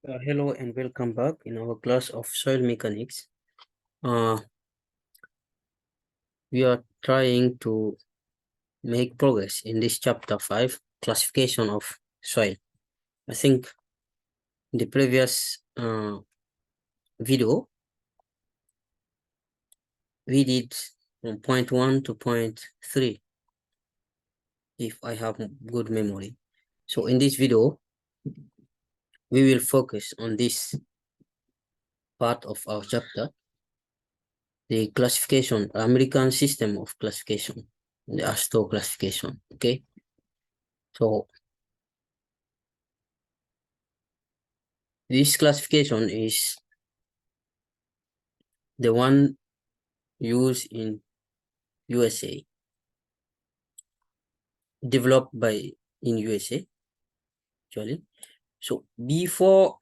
Hello and welcome back in our class of soil mechanics. We are trying to make progress in this chapter 5, classification of soil. I think in the previous video, we did from point 1 to point 3, if I have good memory. So in this video, we will focus on this part of our chapter, the classification, American system of classification, the AASHTO classification, okay? So this classification is the one used in USA, developed by in USA actually. So before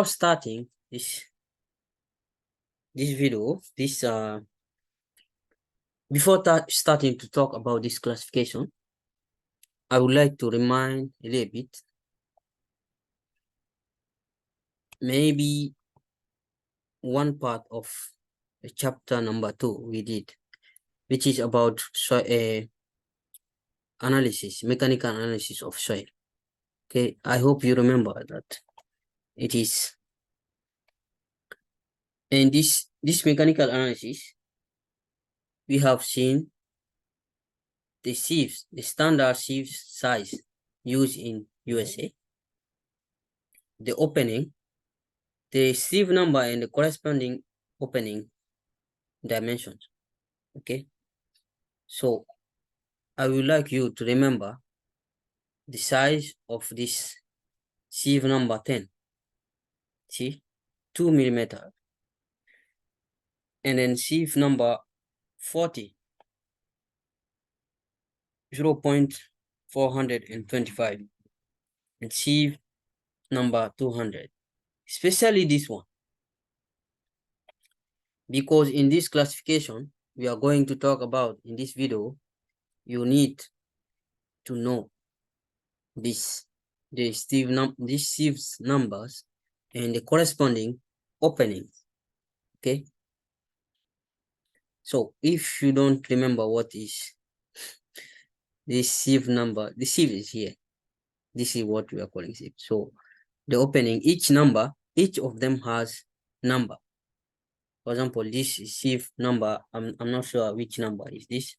starting this video, before starting to talk about this classification, I would like to remind a little bit, maybe one part of chapter number 2 we did, which is about analysis, mechanical analysis of soil. Okay, I hope you remember that it is. And this mechanical analysis, we have seen the sieves, the standard sieve size used in USA, the opening, the sieve number and the corresponding opening dimensions. Okay, so I would like you to remember the size of this sieve number 10. See, 2 millimeter. And then sieve number 40, 0.425. And sieve number 200, especially this one, because in this classification we are going to talk about in this video, you need to know these sieves numbers and the corresponding openings. Okay, so if you don't remember what is this sieve number, the sieve is here. This is what we are calling sieve. So the opening, each of them has number. For example, this sieve number, I'm not sure which number is this,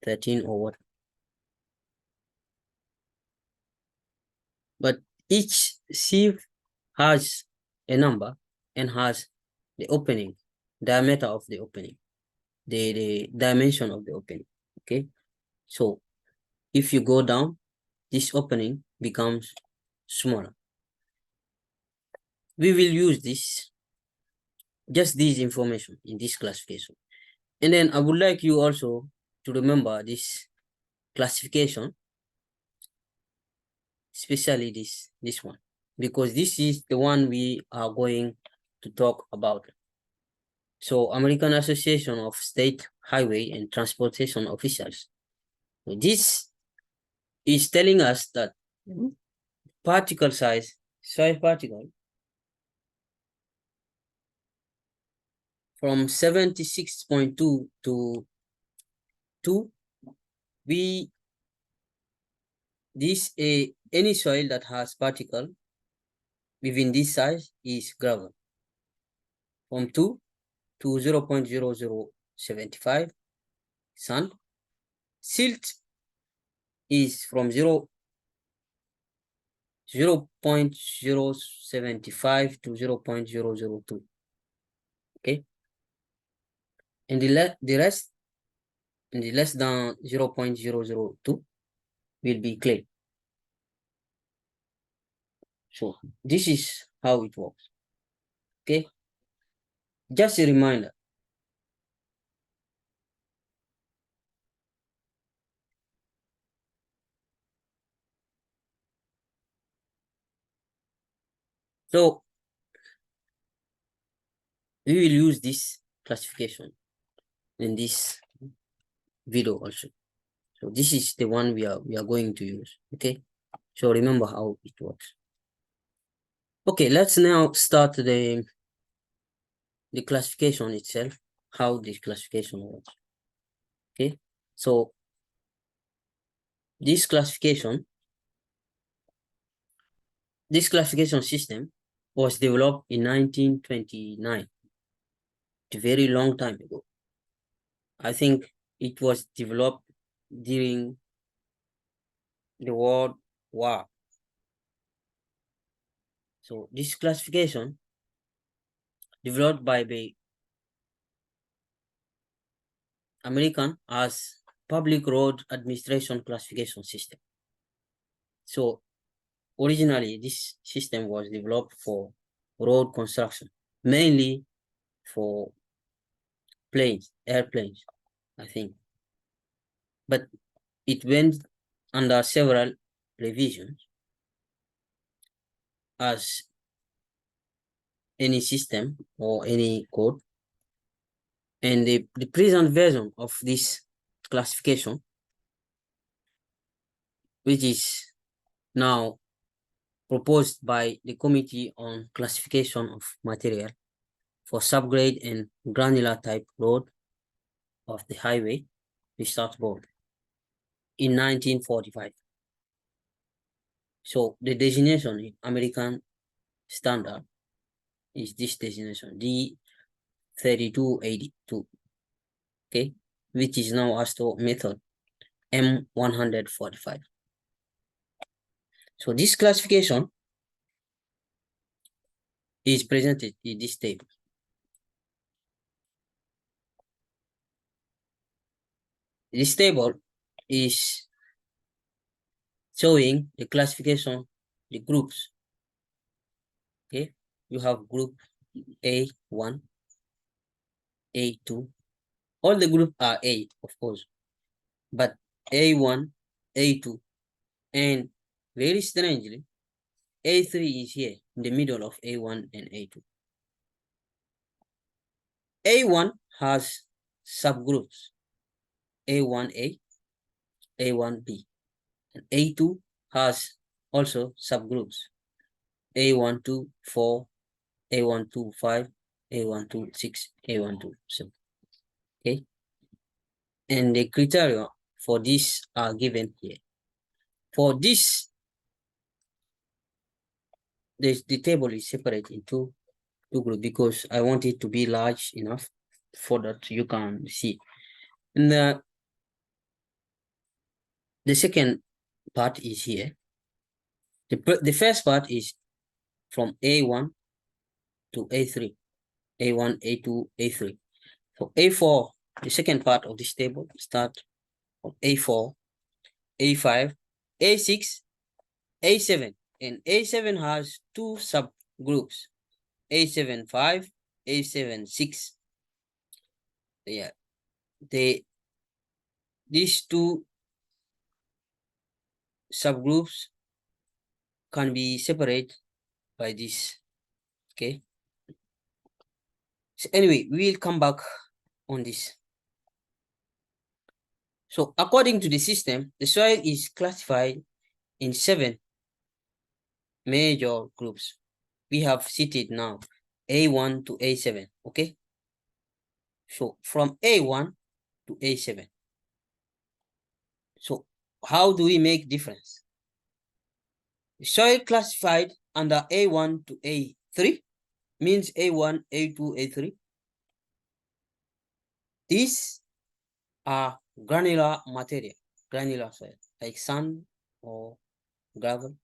13 or what. But each sieve has a number and has the opening, diameter of the opening, the dimension of the opening. Okay, so if you go down, this opening becomes smaller. We will use just this information in this classification. And then I would like you also to remember this classification, especially this one, because this is the one we are going to talk about. So American Association of State Highway and Transportation Officials. This is telling us that particle size, soil particle, from 76.2 to 2, any soil that has particle within this size is gravel. From 2 to 0.0075, sand. Silt is from 0.075 to 0.002. Okay, and the rest, and the less than 0.002 will be clay. So this is how it works. Okay, just a reminder. So we will use this classification in this video also. So this is the one we are going to use. Okay, So remember how it works. Okay, let's now start the classification itself, how this classification works. Okay, so this classification system was developed in 1929, a very long time ago. I think it was developed during the World War. So this classification developed by the American as Public Road Administration Classification System. So originally, this system was developed for road construction, mainly for planes, airplanes, I think. But it went under several revisions as any system or any code. And the present version of this classification, which is now proposed by the Committee on Classification of Material for subgrade and granular type road of the highway research board in 1945. So the designation in American standard is this designation, D3282, okay, which is now AASHTO method M145. So this classification is presented in this table. This table is showing the classification, the groups. Okay, you have group A1, A2. All the groups are A, of course, but A1, A2, and very strangely, A3 is here in the middle of A1 and A2. A1 has subgroups, A1A, A1B, and A2 has also subgroups, A124, A125, A126, A127. Okay, and the criteria for this are given here. For this, the table is separated into two groups because I want it to be large enough for that you can see. And the second part is here. The first part is from A1 to A3, A1, A2, A3. So A4, the second part of this table, start from A4, A5, A6, A7, and A7 has two subgroups, A7-5, A7-6. Yeah, these two subgroups can be separated by this. Okay. So anyway, we will come back on this. So according to the system, the soil is classified in 7 major groups. We have cited now A1 to A7. Okay. So from A1 to A7. So how do we make difference? The soil classified under A1 to A3 means A1, A2, A3. These are granular material, granular soil, like sand or gravel.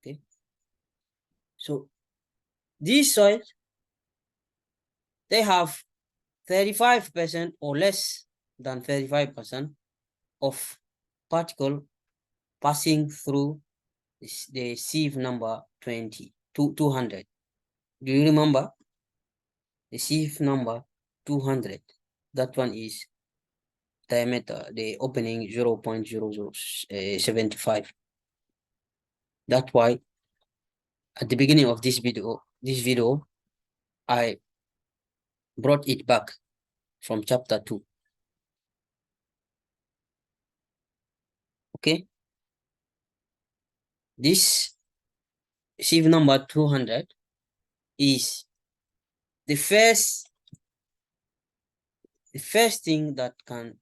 Okay. So these soils, they have 35% or less than 35% of particle passing through the sieve number 200. Do you remember the sieve number 200? That one is diameter, the opening 0.0075. That's why at the beginning of this video, I brought it back from chapter 2. Okay. this sieve number 200 is the first thing that can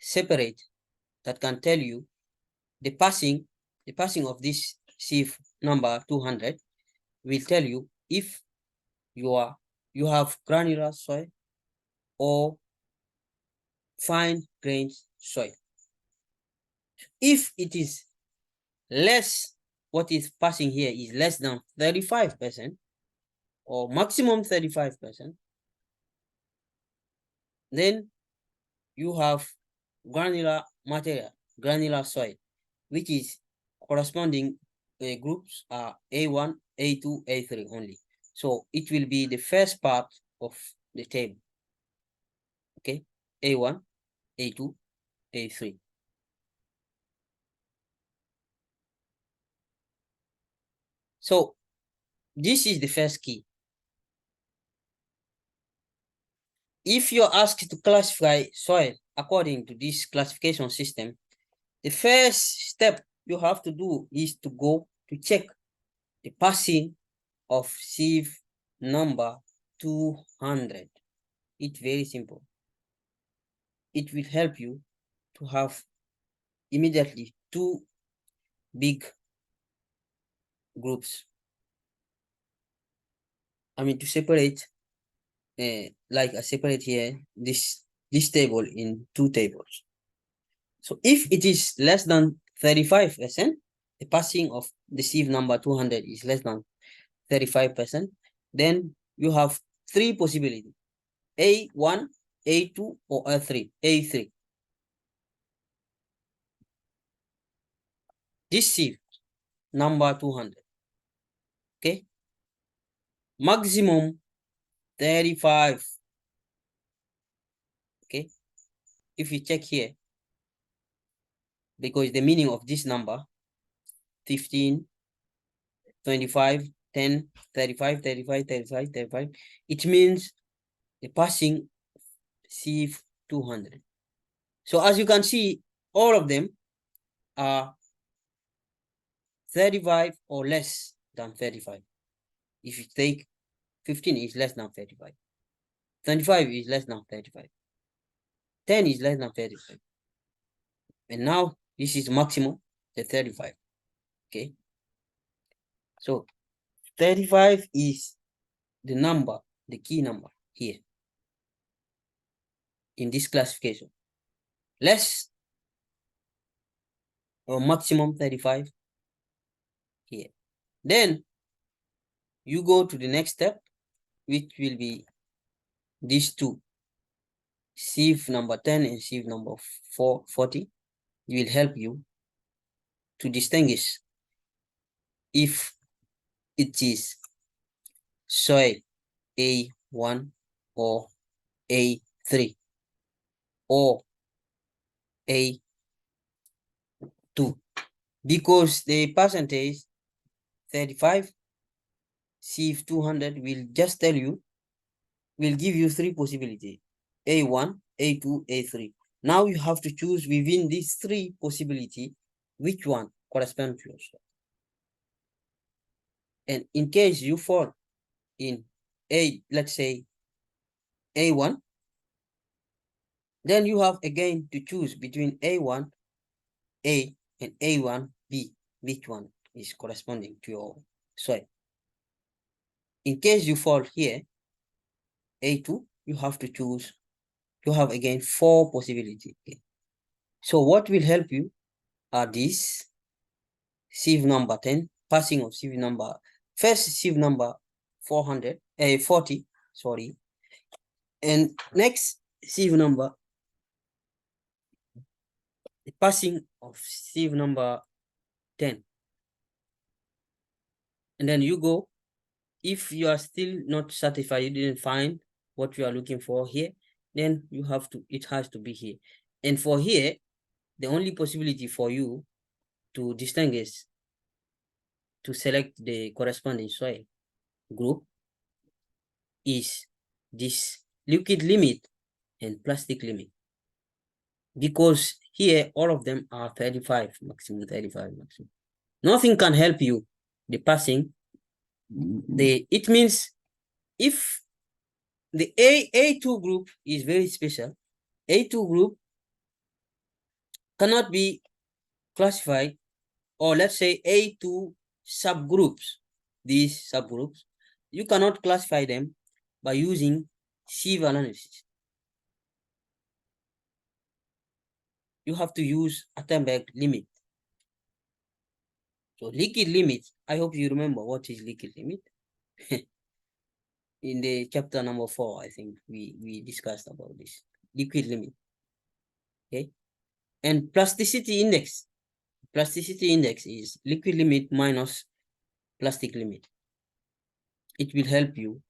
separate, that can tell you the passing of this sieve number 200 will tell you if you have granular soil or fine grained soil. If it is less, what is passing here is less than 35% or maximum 35%, then you have granular material, granular soil, which is corresponding groups are A1, A2, A3 only. So it will be the first part of the table. Okay, A1, A2, A3. So this is the first key. If you're asked to classify soil according to this classification system, the first step you have to do is to go to check the passing of sieve number 200. It's very simple. It will help you to have immediately two big groups. I mean, to separate, like I separate here, this table in two tables. So if it is less than 35%, the passing of the sieve number 200 is less than 35%, then you have three possibilities: A1, A2, or A3. A3. This sieve number 200. Okay. Maximum 35. Okay. If you check here, because the meaning of this number 15, 25, 10, 35, 35, 35, 35, it means the passing sieve 200. So as you can see, all of them are 35 or less than 35. If you take 15 is less than 35. 25 is less than 35. 10 is less than 35. And now this is maximum, the 35. Okay. So 35 is the number, the key number here in this classification. Less or maximum 35 here. Then you go to the next step, which will be these two, sieve number 10 and sieve number 40. It will help you to distinguish if it is soil A1 or A3 or A2, because the percentage 35 sieve 200 will just tell you, will give you three possibilities: A1, A2, A3. Now you have to choose within these three possibilities which one corresponds to yourself. And in case you fall in let's say A1, then you have again to choose between A1, A and A1B, which one is corresponding to your soil. In case you fall here, A2, you have to choose, you have again four possibilities. Okay. So what will help you are these: sieve number 10, passing of sieve number, first sieve number 40, sorry, and next sieve number, the passing of sieve number 10. And then you go, if you are still not satisfied, you didn't find what you are looking for here, then you have to, it has to be here. And for here, the only possibility for you to distinguish, to select the corresponding soil group is this liquid limit and plastic limit. Because here, all of them are 35, maximum 35, maximum. Nothing can help you. The passing, it means if the A2 group is very special, A2 group cannot be classified, or let's say A2 subgroups, these subgroups, you cannot classify them by using sieve analysis. You have to use Attenberg limit. So liquid limit, I hope you remember what is liquid limit. In the chapter number 4, I think we discussed about this. Liquid limit. Okay. And plasticity index. Plasticity index is liquid limit minus plastic limit. It will help you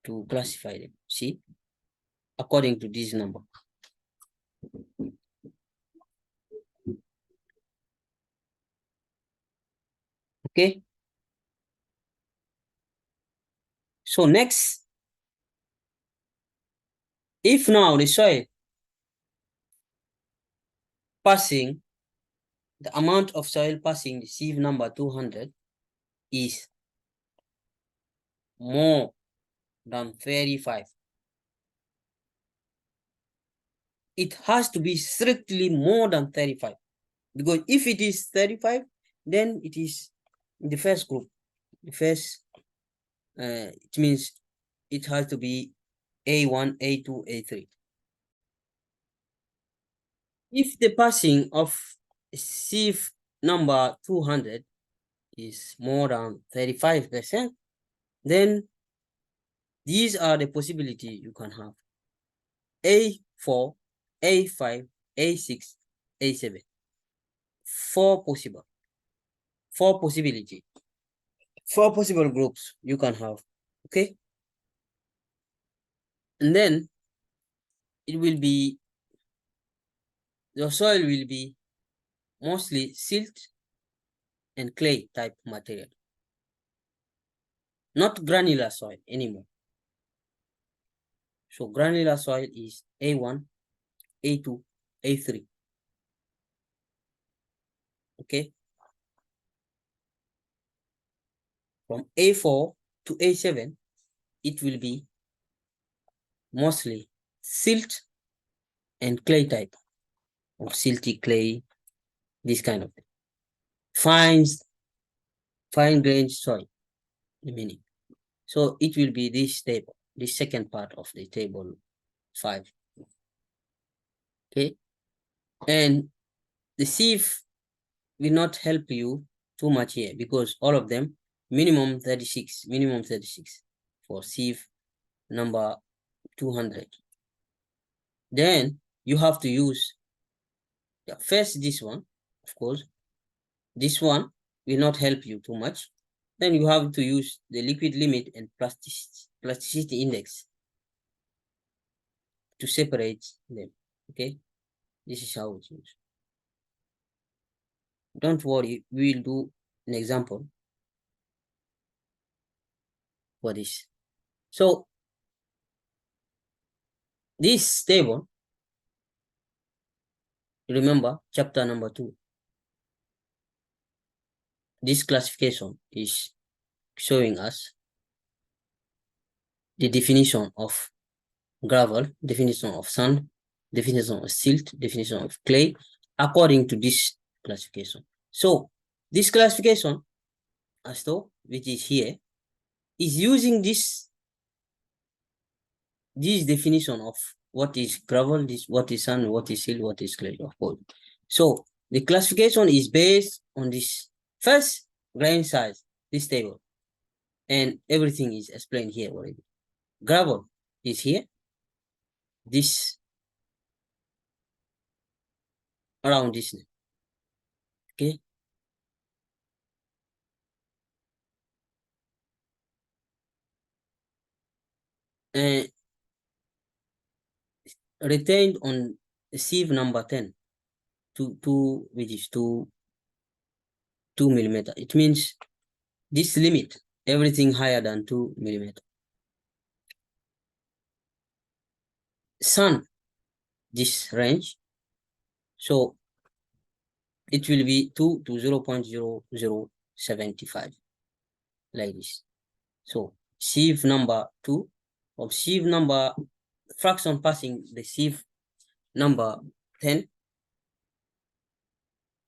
to classify them. See? According to this number. Okay. So next, if now the soil passing, the amount of soil passing the sieve number 200 is more than 35. It has to be strictly more than 35. Because if it is 35, then it is the first group. The first, it means it has to be A1, A2, A3. If the passing of sieve number 200 is more than 35%, then these are the possibility you can have. A4, A5, A6, A7. Four possibility. 4 possible groups you can have. Okay. And then it will be, the soil will be mostly silt and clay type material. Not granular soil anymore. So granular soil is A1, A2, A3. Okay. From A4 to A7, it will be mostly silt and clay type, or silty clay, this kind of thing. Fine grained soil, the meaning. So it will be this table, the second part of the table 5. Okay. And the sieve will not help you too much here because all of them minimum 36 for sieve number 200. Then you have to use first this one, of course. This one will not help you too much. Then you have to use the liquid limit and plasticity index to separate them. Okay, this is how it's used. Don't worry, we will do an example for this. So this table, remember chapter number 2. This classification is showing us the definition of gravel, definition of sand, definition of silt, definition of clay, according to this classification. So this classification, AASHTO, which is here, is using this definition of what is gravel, what is sand, what is silt, what is clay, of course. So the classification is based on this first grain size, this table, and everything is explained here already. Gravel is here, this around this, okay. And retained on sieve number 10, which is 2 millimeter. It means this limit, everything higher than 2 millimeter. Sun, this range. So it will be 2 to 0.0075, like this. So sieve number 2, or sieve number fraction passing the sieve number 10,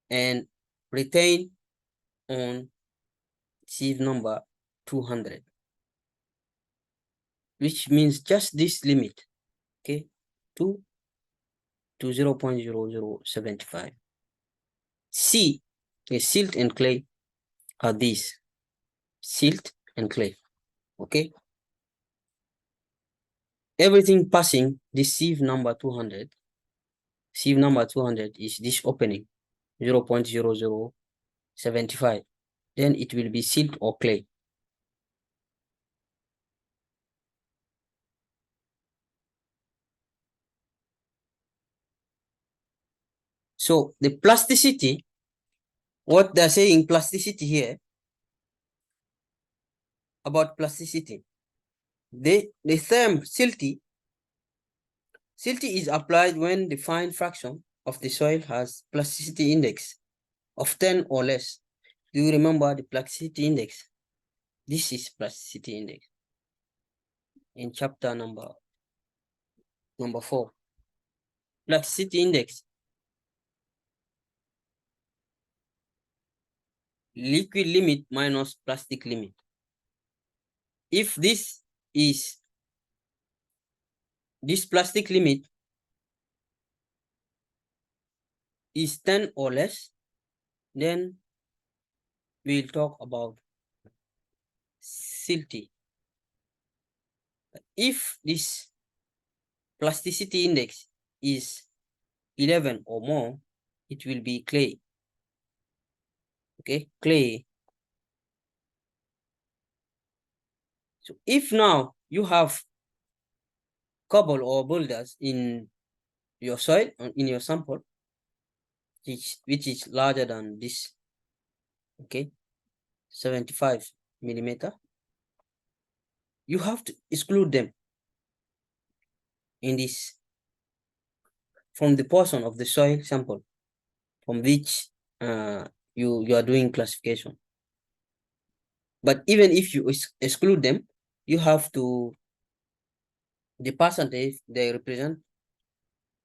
and retain on sieve number 200, which means just this limit, okay, 2 to 0.0075. C, silt and clay are these, silt and clay, okay? Everything passing this sieve number 200, sieve number 200 is this opening, 0.0075. Then it will be silt or clay. So the plasticity, what they're saying plasticity here, about plasticity, the term silty is applied when the fine fraction of the soil has plasticity index of 10 or less. Do you remember the plasticity index? This is plasticity index in chapter number 4. Plasticity index, liquid limit minus plastic limit. If this plastic limit is 10 or less, then we'll talk about silty. If this plasticity index is 11 or more, it will be clay. Okay, clay. So if now you have cobble or boulders in your soil, in your sample, which is larger than this, okay, 75 millimeter, you have to exclude them in this from the portion of the soil sample from which you are doing classification. But even if you exclude them, you have to, the percentage they represent,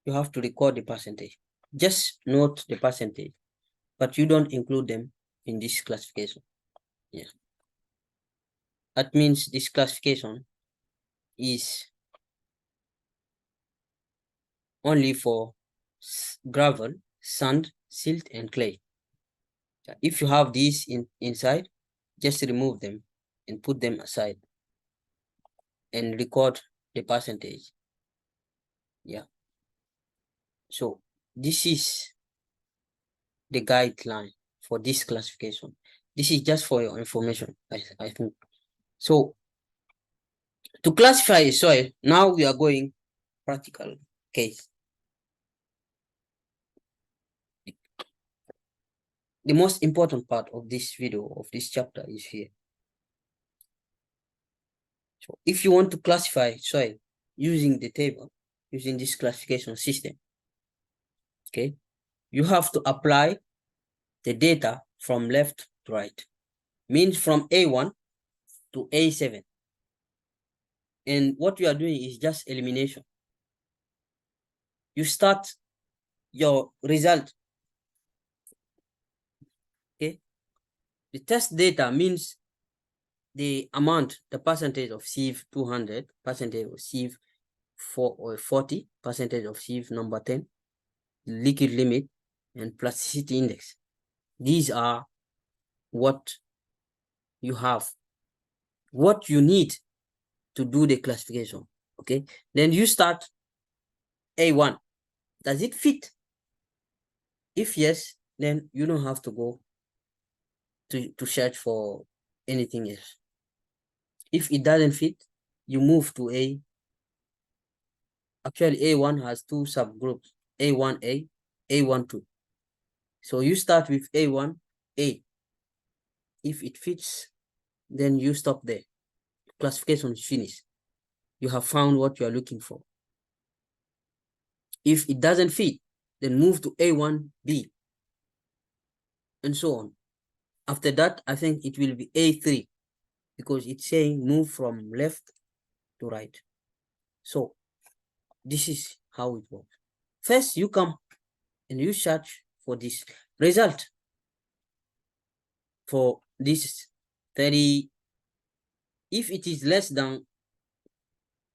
you have to record the percentage. Just note the percentage, but you don't include them in this classification. Yeah. That means this classification is only for gravel, sand, silt, and clay. If you have these inside, just remove them and put them aside and record the percentage. Yeah. So this is the guideline for this classification. This is just for your information, I think. So to classify a soil, now we are going practical case. The most important part of this video, of this chapter, is here. So if you want to classify soil using the table, using this classification system, okay, you have to apply the data from left to right, means from A1 to A7. And what you are doing is just elimination. You start your result, okay? The test data means the amount, the percentage of sieve 200, percentage of sieve 40, percentage of sieve number 10, liquid limit, and plasticity index. These are what you have, what you need to do the classification, okay? Then you start A1. Does it fit? If yes, then you don't have to go to search for anything else. If it doesn't fit, you move to A. Actually, A1 has two subgroups, A1A, A12. So you start with A1A. If it fits, then you stop there. Classification is finished. You have found what you are looking for. If it doesn't fit, then move to A1B. and so on. After that, I think it will be A3 because it's saying move from left to right. So this is how it works. First, you come and you search for this result for this 30. If it is less than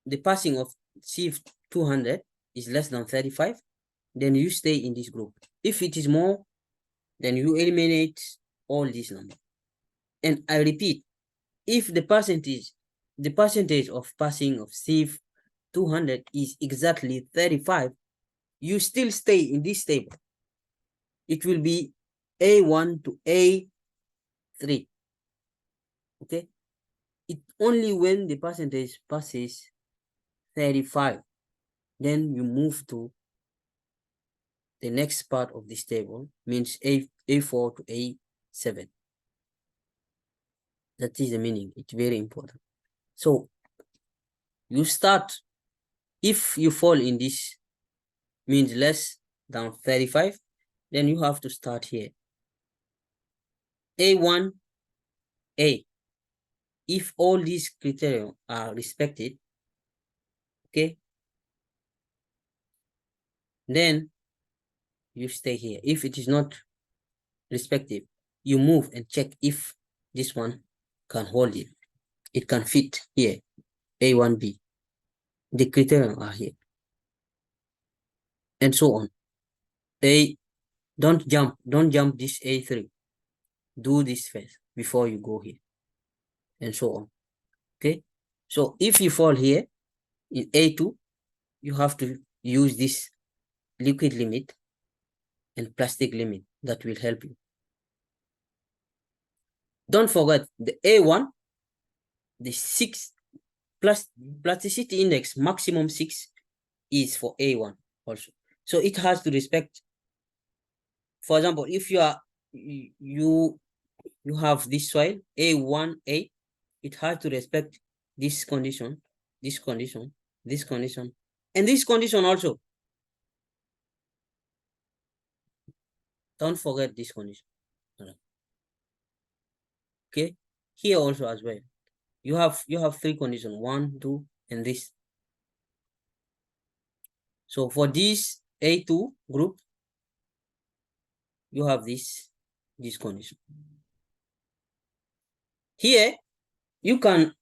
the passing of sieve 200 is less than 35, then you stay in this group. If it is more, then you eliminate all these numbers. And I repeat, if the percentage of passing of sieve 200 is exactly 35, you still stay in this table. It will be A1 to A3. Okay? It only when the percentage passes 35, then you move to the next part of this table, means A4 to A7. That is the meaning. It's very important. So you start, if you fall in this, means less than 35, then you have to start here. A1, A. If all these criteria are respected, okay, then you stay here. If it is not respective, you move and check if this one can hold it. It can fit here, A1B. The criteria are here. And so on. Don't jump this A3. Do this first before you go here. And so on. Okay? So if you fall here in A2, you have to use this liquid limit and plastic limit that will help you. Don't forget the A1, the 6 plasticity index maximum 6 is for A1 also. So it has to respect. For example, if you are you have this soil A1A, it has to respect this condition, this condition, this condition, and this condition also. Don't forget this condition. Okay, here also as well. You have 3 conditions, 1, 2, and this. So for this A2 group, you have this condition. Here you can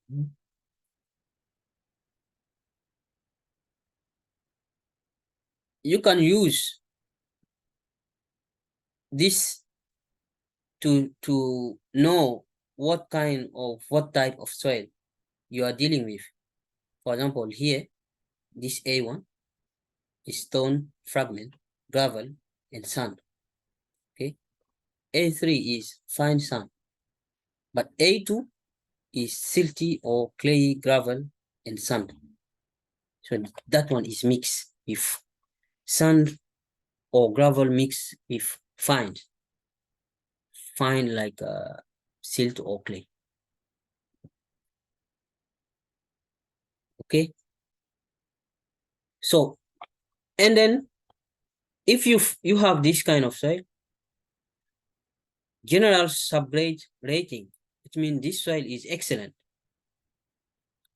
use this to know what type of soil you are dealing with. For example, here, this A1 is stone, fragment, gravel, and sand. Okay. A3 is fine sand. But A2 is silty or clay, gravel, and sand. So that one is mixed with sand or gravel mixed with fine like silt or clay. Okay. So, and then if you have this kind of soil, general subgrade rating, it means this soil is excellent.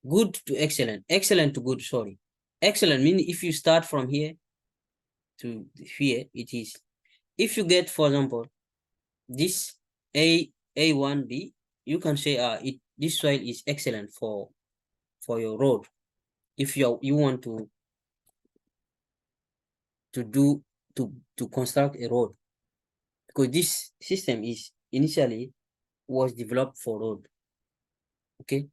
Good to excellent. Excellent to good, sorry. Excellent means if you start from here to here, it is. If you get, for example, this A1B, you can say this soil is excellent for your road. If you want to construct a road, because this system is initially was developed for road. Okay.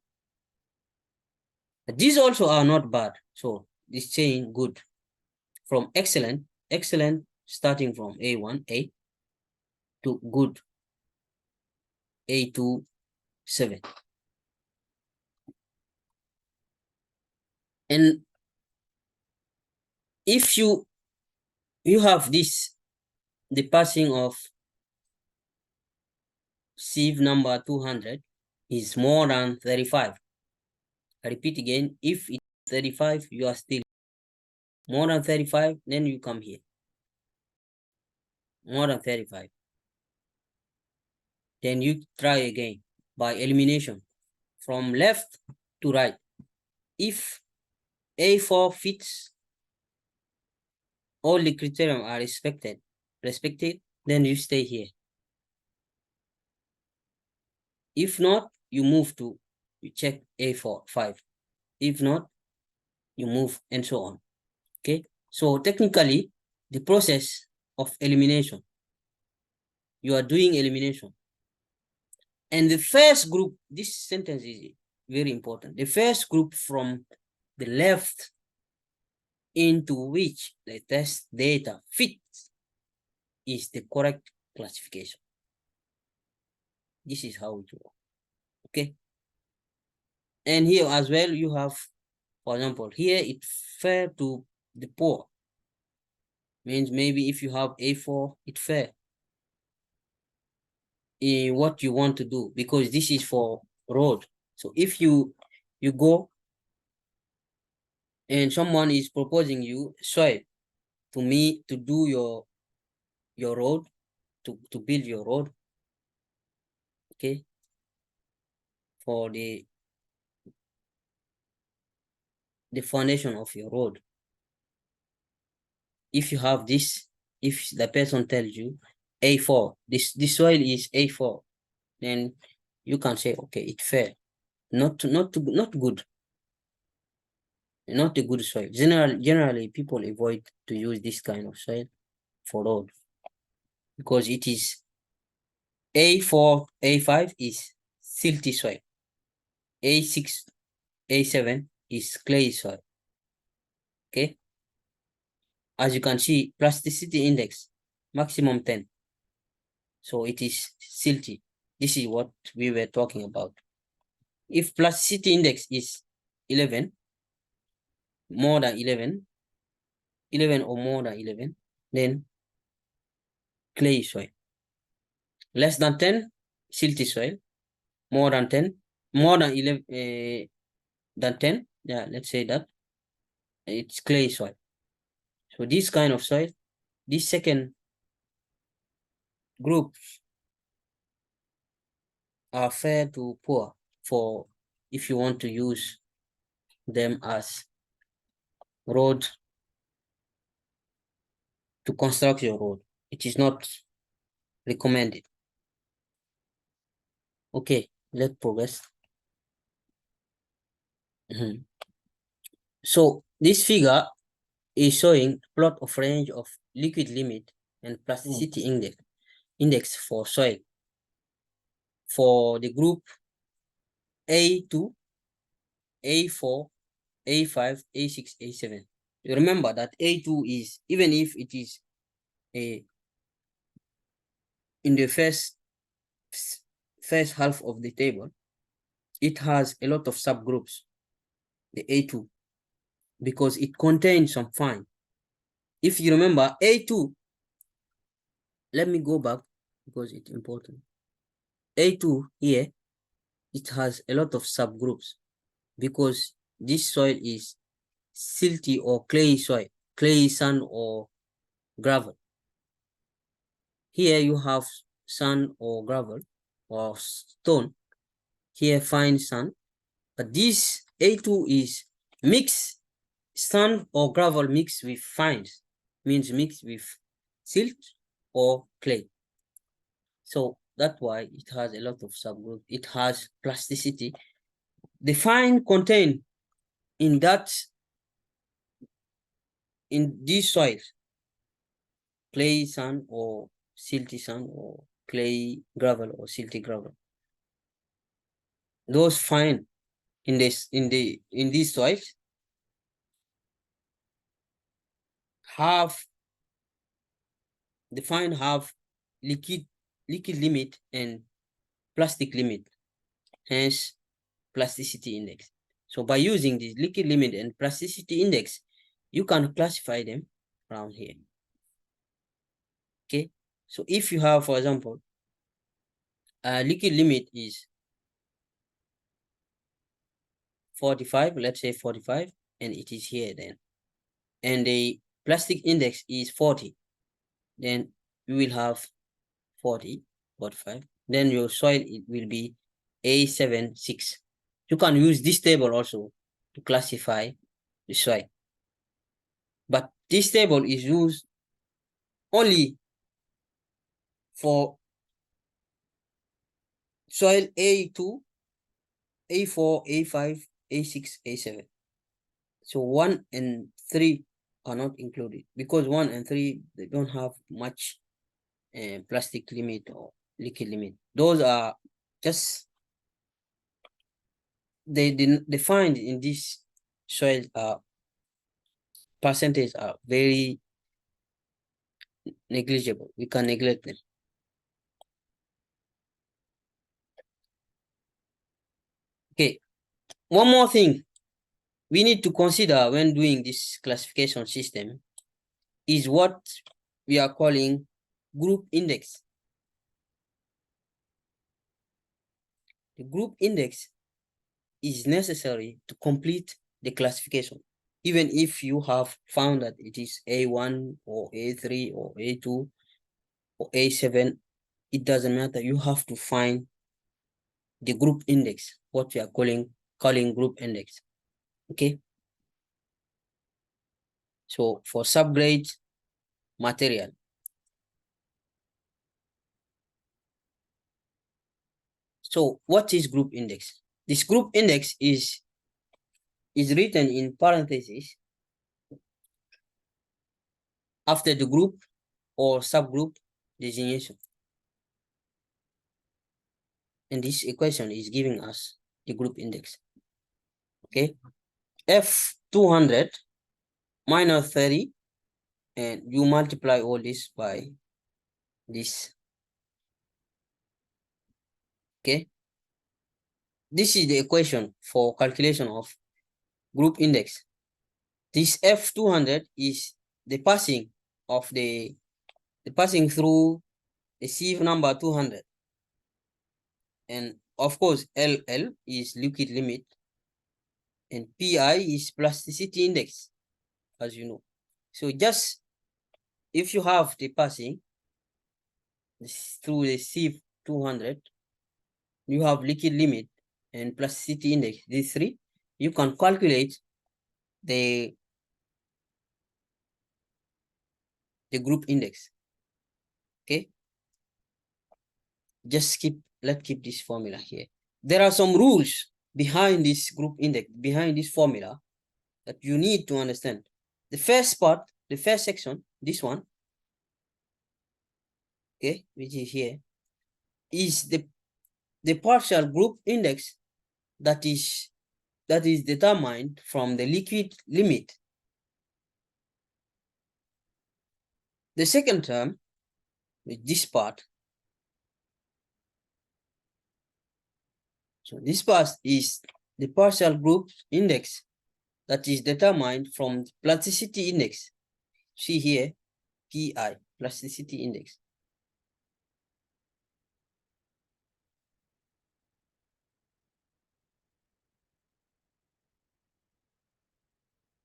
These also are not bad. So this saying good. From excellent starting from A1A to good A27. And if you have this, the passing of sieve number 200 is more than 35. I repeat again, if it's 35, you are still more than 35, then you come here. More than 35. Then you try again by elimination from left to right. If A4 fits, all the criteria are respected, then you stay here. If not, you move to, you check A4, 5. If not, you move and so on. Okay, so technically, the process of elimination, you are doing elimination. And the first group, this sentence is very important. The first group from the left into which the test data fits is the correct classification. This is how it works. Okay. And here as well, you have, for example, here it fair to the poor. Means maybe if you have A4, it fair in what you want to do, because this is for road. So if you go and someone is proposing you soil to me to do your road, to build your road, okay, for the foundation of your road. If you have this, if the person tells you A4, this soil is A4, then you can say, okay, it's fair. Not good. Not a good soil. Generally, people avoid to use this kind of soil for road because it is A4, A5 is silty soil. A6, A7 is clay soil. Okay. As you can see, plasticity index, maximum 10. So it is silty. This is what we were talking about. If plasticity index is 11, more than 11, 11 or more than 11, then clay soil. Less than 10, silty soil. More than 10, more than 11, than 10, yeah, let's say that, it's clay soil. So this kind of soil, this second group are fair to poor for if you want to use them as road to construct your road. It is not recommended. Okay, let's progress. So this figure is showing plot of range of liquid limit and plasticity index for soil for the group A2, A4, A5, A6, A7. You remember that A2 is, even if it is in the first half of the table, it has a lot of subgroups, the A2, because it contains some fine. If you remember A2, let me go back because it's important. A2 here, it has a lot of subgroups because this soil is silty or clay soil, clay, sand, or gravel. Here you have sand or gravel or stone. Here fine sand. But this A2 is mixed sand or gravel mixed with fines, means mixed with silt or clay. So that's why it has a lot of subgroups. It has plasticity. The fine contained in these soils, clay sand or silty sand or clay gravel or silty gravel. Those fine in these soils have liquid limit and plastic limit, hence plasticity index. So by using this liquid limit and plasticity index, you can classify them around here. Okay, so if you have, for example, liquid limit is 45, let's say 45, and it is here then, and the plastic index is 40, then we will have 40, 45, then your soil it will be A76. You can use this table also to classify the soil. But this table is used only for soil A2, A4, A5, A6, A7. So 1 and 3 are not included because 1 and 3, they don't have much plastic limit or liquid limit. Those are just, they defined in this soil percentage are very negligible. We can neglect them. Okay, one more thing we need to consider when doing this classification system is what we are calling group index. The group index is necessary to complete the classification. Even if you have found that it is A1 or A3 or A2 or A7, it doesn't matter. You have to find the group index, what we are calling group index. Okay. So for subgrade material, so what is group index? This group index is written in parentheses after the group or subgroup designation. And this equation is giving us the group index. Okay. F200 minus 30, and you multiply all this by this. Okay. This is the equation for calculation of group index. This F200 is the passing of the passing through the sieve number 200. And of course, LL is liquid limit, and PI is plasticity index, as you know. So just if you have the passing through the sieve 200, you have liquid limit and plasticity index, these three, you can calculate the group index. Okay, just let's keep this formula here. There are some rules behind this group index, behind this formula, that you need to understand. The first part, the first section, this one, okay, which is here, is the partial group index that is determined from the liquid limit. The second term, with this part, so this part is the partial group index that is determined from plasticity index. See here, PI, plasticity index.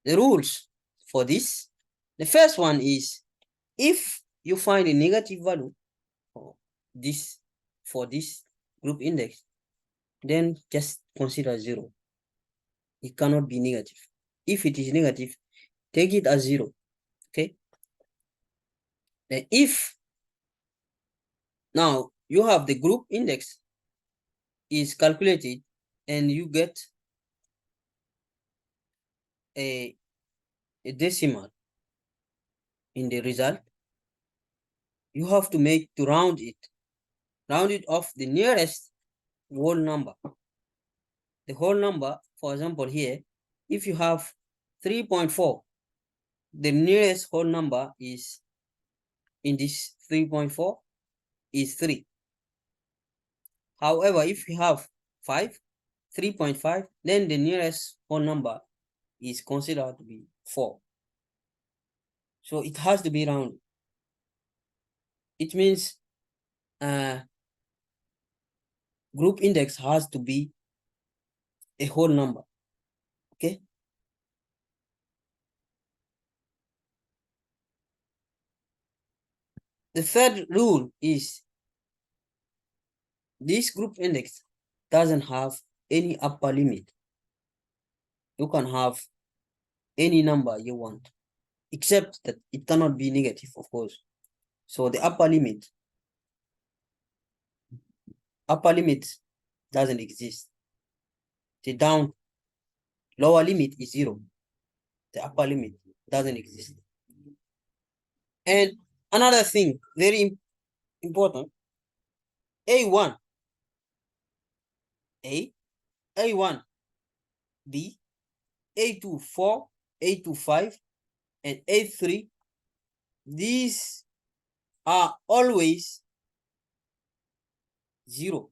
The rules for this, the first one is, if you find a negative value for this group index, then just consider 0. It cannot be negative. If it is negative, take it as 0. Okay. And if now you have the group index is calculated and you get a decimal in the result, you have to round it off the nearest whole number. The whole number, for example, here, if you have 3.4, the nearest whole number is in this 3.4 is 3. However, if you have 3.5, then the nearest whole number is considered to be 4. So it has to be rounded. It means group index has to be a whole number. Okay. The third rule is this group index doesn't have any upper limit. You can have any number you want, except that it cannot be negative, of course. So the upper limit doesn't exist. The lower limit is 0. The upper limit doesn't exist. And another thing, very important, A1, A1, B, A2, 4, A2, 5, and A3, these are always 0.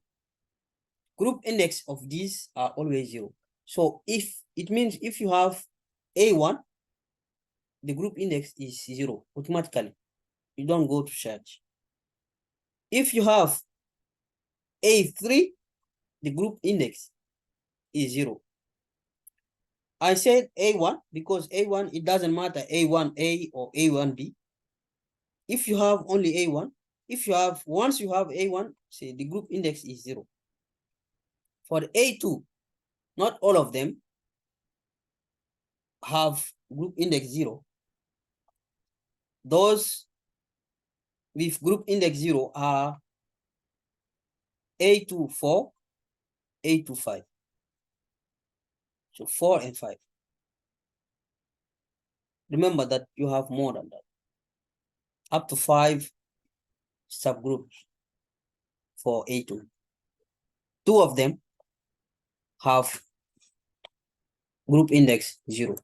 Group index of these are always 0. So if it means if you have A1, the group index is 0 automatically. You don't go to search. If you have A3, the group index is 0. I said A1 because A1, it doesn't matter A1A or A1B. If you have only A1, once you have A1, say the group index is 0. For the A2, not all of them have group index 0. Those with group index 0 are A2, 4, A2, 5. So 4 and 5. Remember that you have more than that. Up to 5 subgroups for A2. 2 of them have group index 0.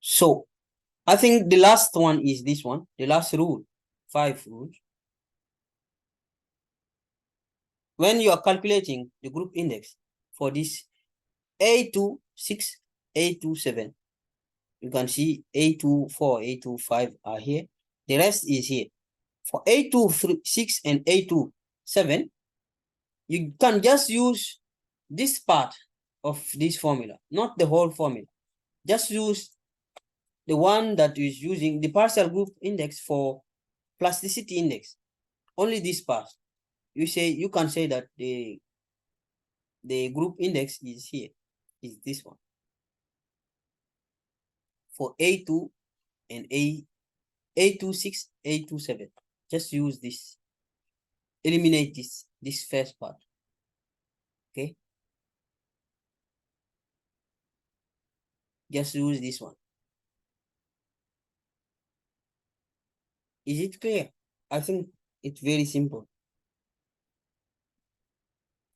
So I think the last one is this one, the last rule, 5 rules. When you are calculating the group index for this A2, 6, A2, 7, you can see A2, 4, A2, 5 are here. The rest is here. For A2, 6 and A2, 7, you can just use this part of this formula, not the whole formula. Just use the one that is using the partial group index for plasticity index. Only this part. You can say that the group index is here, is this one. For A2 and A2, 6, A2, 7. Just use this. Eliminate this first part. Okay. Just use this one. Is it clear? I think it's very simple.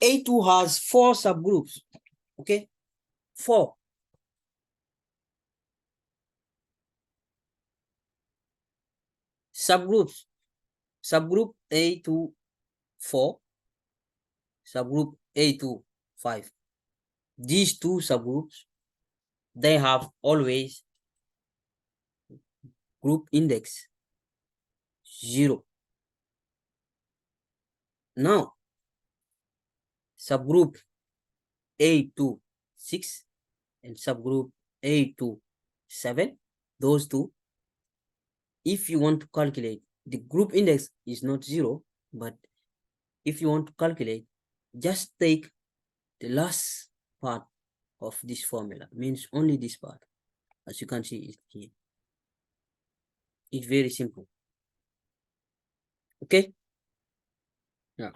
A2 has 4 subgroups. Okay. 4. Subgroups. Subgroup A2, 4. Subgroup A2, 5. These 2 subgroups, they have always group index 0. Now, subgroup A2, 6 and subgroup A2, 7, those 2, if you want to calculate, the group index is not 0, but if you want to calculate, just take the last part of this formula, means only this part, as you can see it here. It's very simple. Okay? Yeah,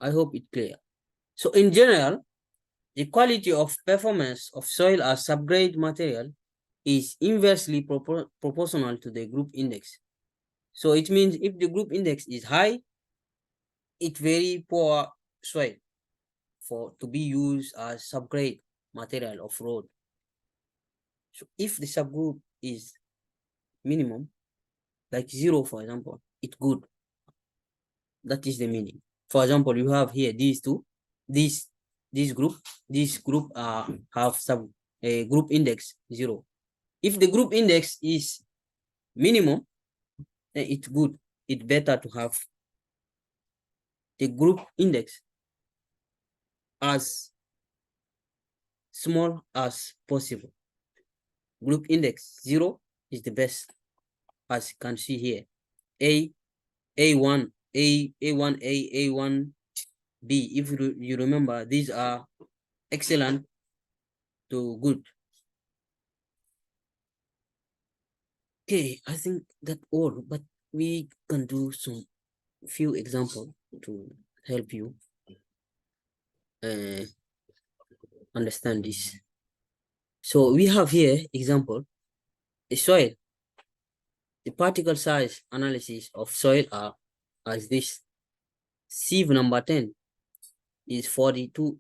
I hope it's clear. So in general, the quality of performance of soil as subgrade material is inversely proportional to the group index. So it means if the group index is high, it's very poor soil to be used as subgrade material of road. So if the subgroup is minimum, like 0, for example, it's good. That is the meaning. For example, you have here these two, this group have a group index 0. If the group index is minimum, then it's good. It's better to have the group index as small as possible. Group index 0 is the best, as you can see here. A1 A1A, A1B. If you remember, these are excellent to good. Okay, I think that all, but we can do some few examples to help you understand this. So we have here example, the soil. The particle size analysis of soil are as this. Sieve number 10 is 42%.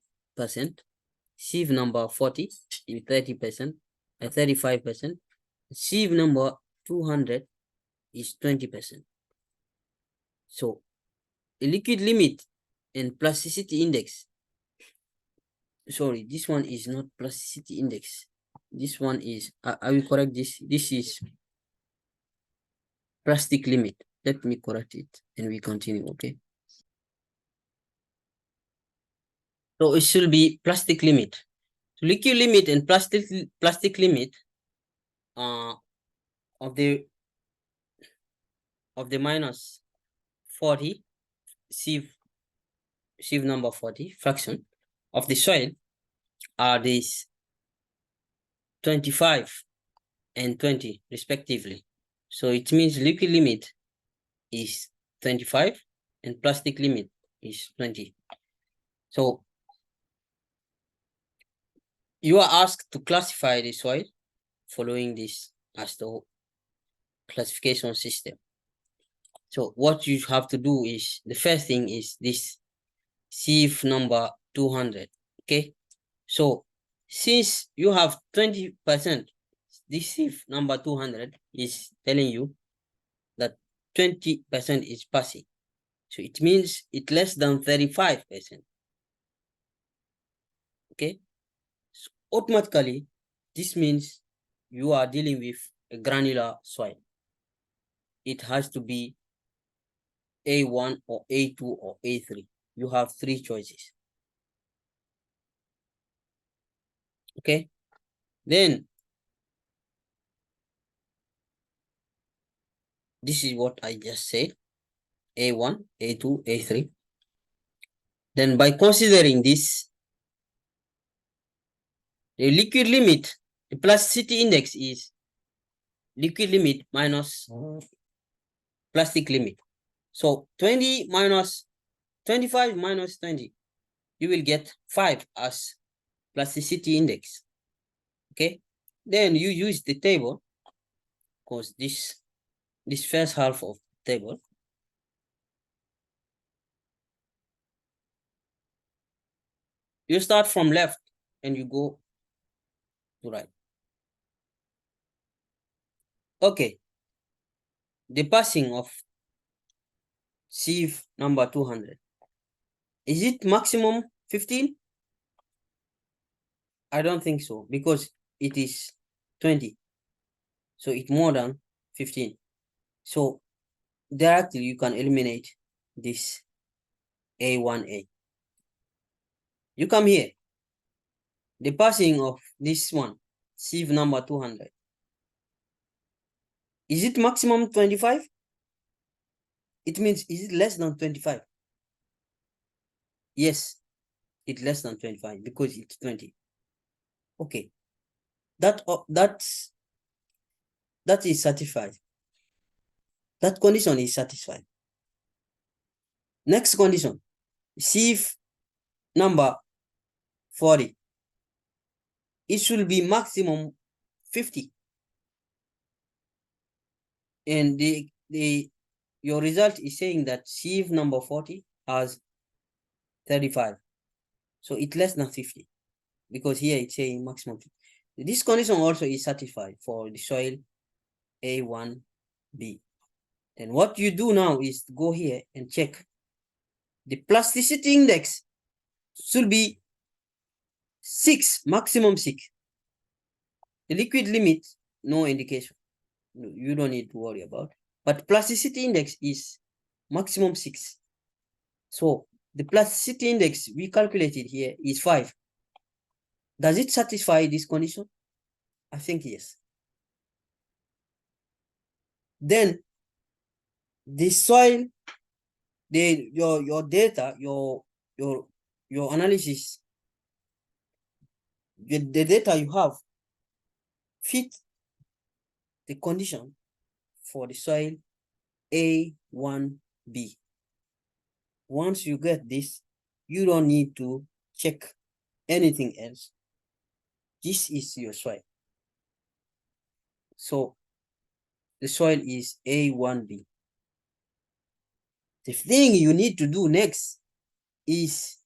Sieve number 40 is 30%, 35%. Sieve number 200 is 20%. So the liquid limit and plasticity index. Sorry, this one is not plasticity index. This one is, I will correct this. This is plastic limit. Let me correct it and we continue, okay? So it should be plastic limit. Liquid limit and plastic limit of the minus 40 sieve number 40 fraction of the soil are these 25 and 20 respectively. So it means liquid limit is 25 and plastic limit is 20. So you are asked to classify the soil following this AASHTO classification system. So what you have to do is, the first thing is this sieve number 200, okay? So since you have 20%, this sieve number 200 is telling you that 20% is passing. So it means it's less than 35%, okay? So automatically, this means you are dealing with a granular soil. It has to be A1 or A2 or A3. You have three choices. Okay, then this is what I just said, A1, A2, A3. Then by considering this, the liquid limit, the plasticity index is liquid limit minus plastic limit. So 20 minus 25 minus 20, you will get 5 as plasticity index. Okay, then you use the table, because this first half of the table, you start from left and you go to right. Okay, the passing of sieve number 200, is it maximum 15? I don't think so, because it is 20, so it's more than 15. So directly you can eliminate this A1A. You come here, the passing of this one, sieve number 200, is it maximum 25? It means, is it less than 25? Yes, it's less than 25 because it's 20. Okay, that is satisfied. That condition is satisfied. Next condition, sieve number 40, it should be maximum 50. And your result is saying that sieve number 40 has 35. So it's less than 50, because here it's saying maximum 50. This condition also is satisfied for the soil A1B. Then what you do now is to go here and check. The plasticity index should be 6, maximum 6. The liquid limit, no indication. You don't need to worry about. But plasticity index is maximum 6. So the plasticity index we calculated here is 5. Does it satisfy this condition? I think yes. Then the soil your data, your analysis, the data you have fit the condition for the soil A1B. Once you get this, you don't need to check anything else. This is your soil. So the soil is A1B. The thing you need to do next is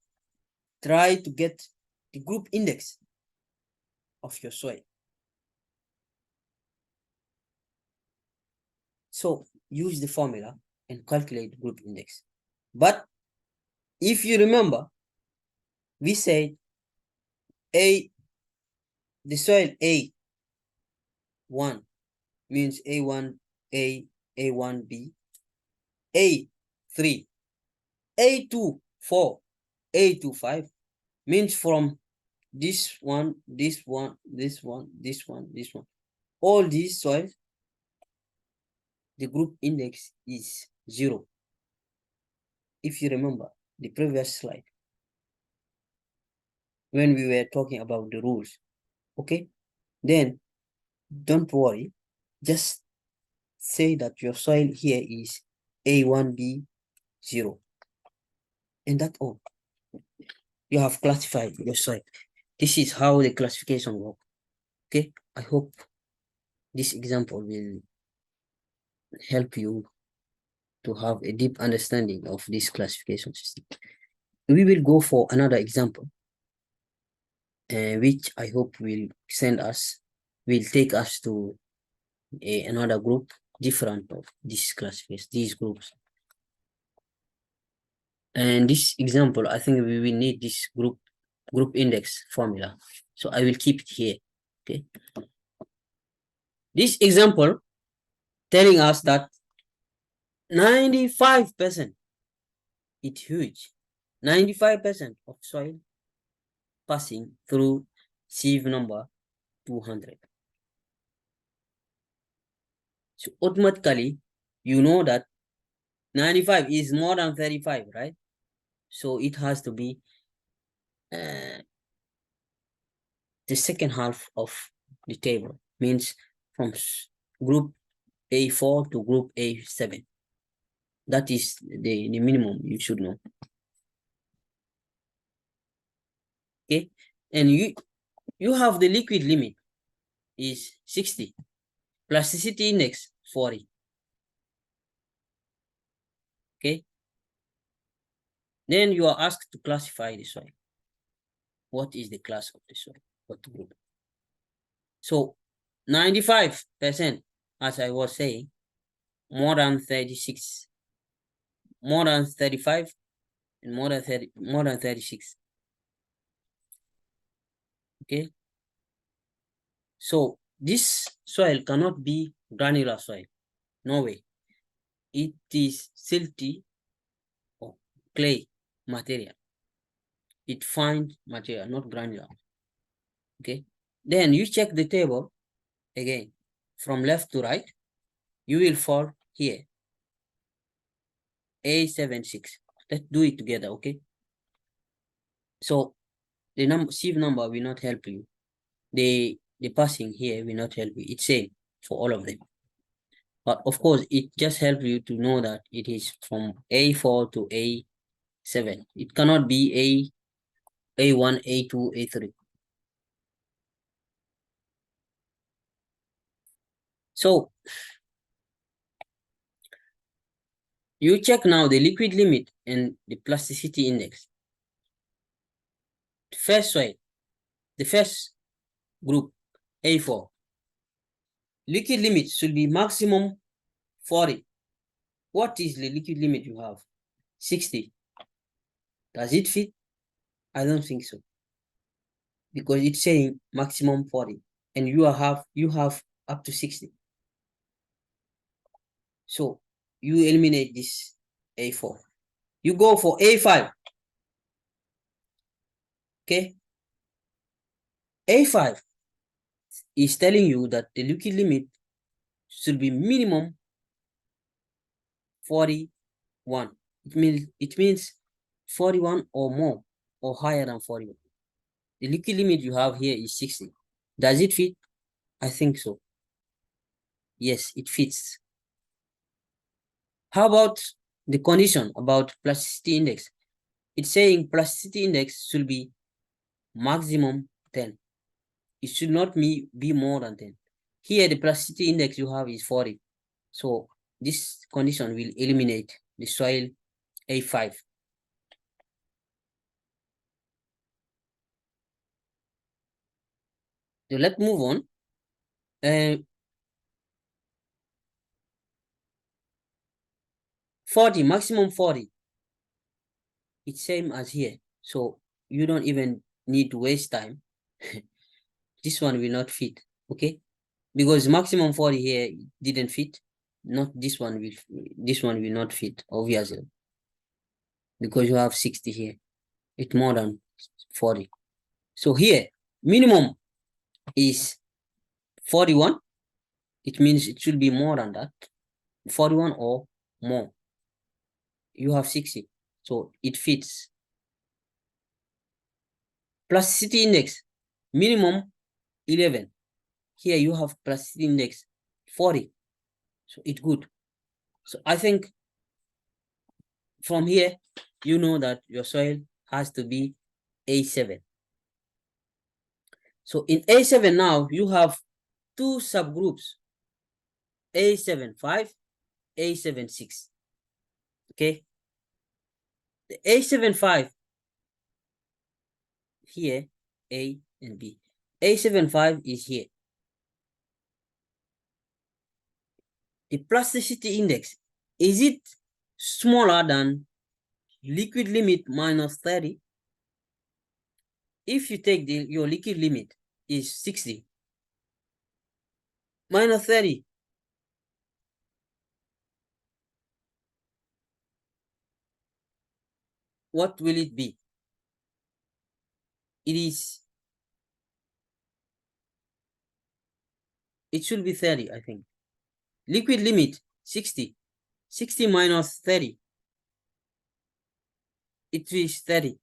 try to get the group index of your soil. So use the formula and calculate the group index. But if you remember, we said the soil A1 means A1A, A1B, A3, A2, 4, A2, 5 means from this one, this one, this one, this one, this one. All these soils, the group index is 0. If you remember the previous slide, when we were talking about the rules, okay? Then don't worry, just say that your soil here is A1B 0. And that's all. You have classified your soil. This is how the classification works. Okay, I hope this example will help you to have a deep understanding of this classification system. We will go for another example, which I hope will take us to another group different of this classification, these groups. And this example, I think we will need this group index formula. So I will keep it here. Okay. This example telling us that 95%, it's huge. 95% of soil passing through sieve number 200. So automatically, you know that 95 is more than 35, right? So it has to be the second half of the table, means from group A4 to group A7. That is the minimum you should know. Okay, and you have the liquid limit is 60, plasticity index 40. Okay, then you are asked to classify the soil. What is the class of the soil? What group? So 95%, as I was saying, more than 36, more than 35, and more than 36. Okay, so this soil cannot be granular soil. No way. It is silty or clay material. It fine material, not granular. Okay, then you check the table again from left to right. You will fall here A76. Let's do it together. Okay, so the sieve number will not help you. The passing here will not help you. It's same for all of them. But of course, it just helps you to know that it is from A4 to A7. It cannot be A1, A2, A3. So you check now the liquid limit and the plasticity index. First soil, the first group, A4. Liquid limit should be maximum 40. What is the liquid limit you have? 60. Does it fit? I don't think so. Because it's saying maximum 40. And you have up to 60. So you eliminate this A4. You go for A5. Okay. A5 is telling you that the liquid limit should be minimum 41. It means 41 or more or higher than 41. The liquid limit you have here is 60. Does it fit? I think so. Yes, it fits. How about the condition about plasticity index? It's saying plasticity index should be maximum 10. It should not be more than 10. Here, the plasticity index you have is 40. So this condition will eliminate the soil A5. So let's move on. 40, maximum 40. It's same as here. So you don't even need to waste time. This one will not fit, okay? Because maximum 40 here didn't fit. Not this one will not fit, obviously. Because you have 60 here. It's more than 40. So here, minimum is 41. It means it should be more than that. 41 or more. You have 60. So it fits. Plasticity index, minimum 11. Here you have plasticity index 40. So it's good. So I think from here, you know that your soil has to be A7. So in A7 now, you have two subgroups, A75, A76. Okay. The A75 here, A and B. A75 is here. The plasticity index, is it smaller than liquid limit minus 30? If you take your liquid limit is 60 minus 30, what will it be? It should be 30, I think. Liquid limit 60. 60 minus 30. It is 30.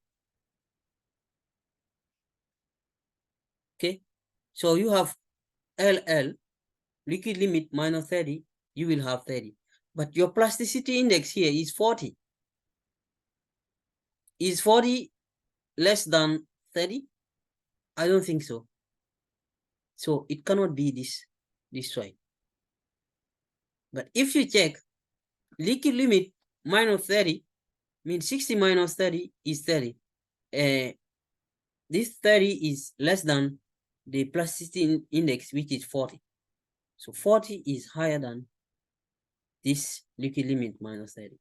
Okay. So you have LL, liquid limit minus 30, you will have 30. But your plasticity index here is 40. Is 40 less than 30? I don't think so. So it cannot be this way. But if you check liquid limit minus 30, means 60 minus 30 is 30. This 30 is less than the plasticity index, which is 40. So 40 is higher than this liquid limit minus 30.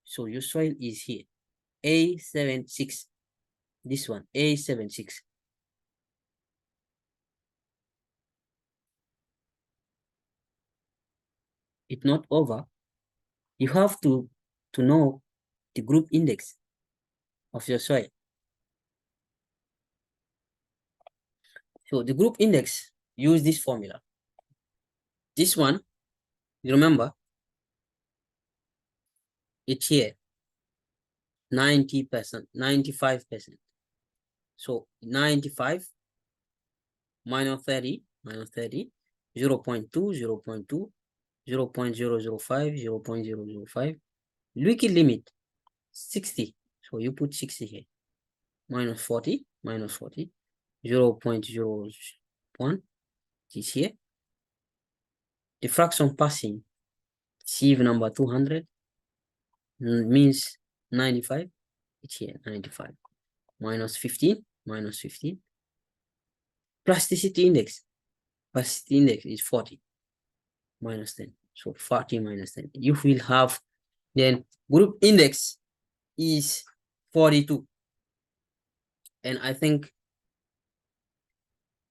So your soil is here, A76. This one, A76. It's not over. You have to know the group index of your soil. So the group index, use this formula. This one, you remember, it's here, 90%, 95%. So 95 minus 30, 0 0.2, 0 0.2, 0 0.005, 0 0.005. Liquid limit, 60. So you put 60 here. Minus 40, 0 0.01 is here. The fraction passing, sieve number 200, means 95. It's here, 95. Minus 15, minus 15. Plasticity index. Plasticity index is 40. Minus 10. So 40 minus 10. You will have, then group index is 42. And I think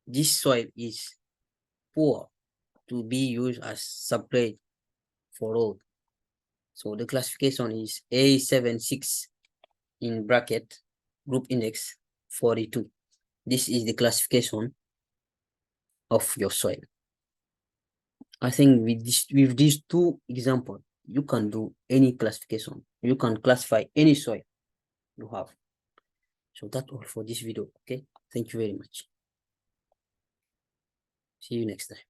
this soil is poor to be used as subgrade for road. So the classification is A76 in bracket, group index 42. This is the classification of your soil. I think with these two examples, you can do any classification. You can classify any soil you have. So that's all for this video. Okay, thank you very much. See you next time.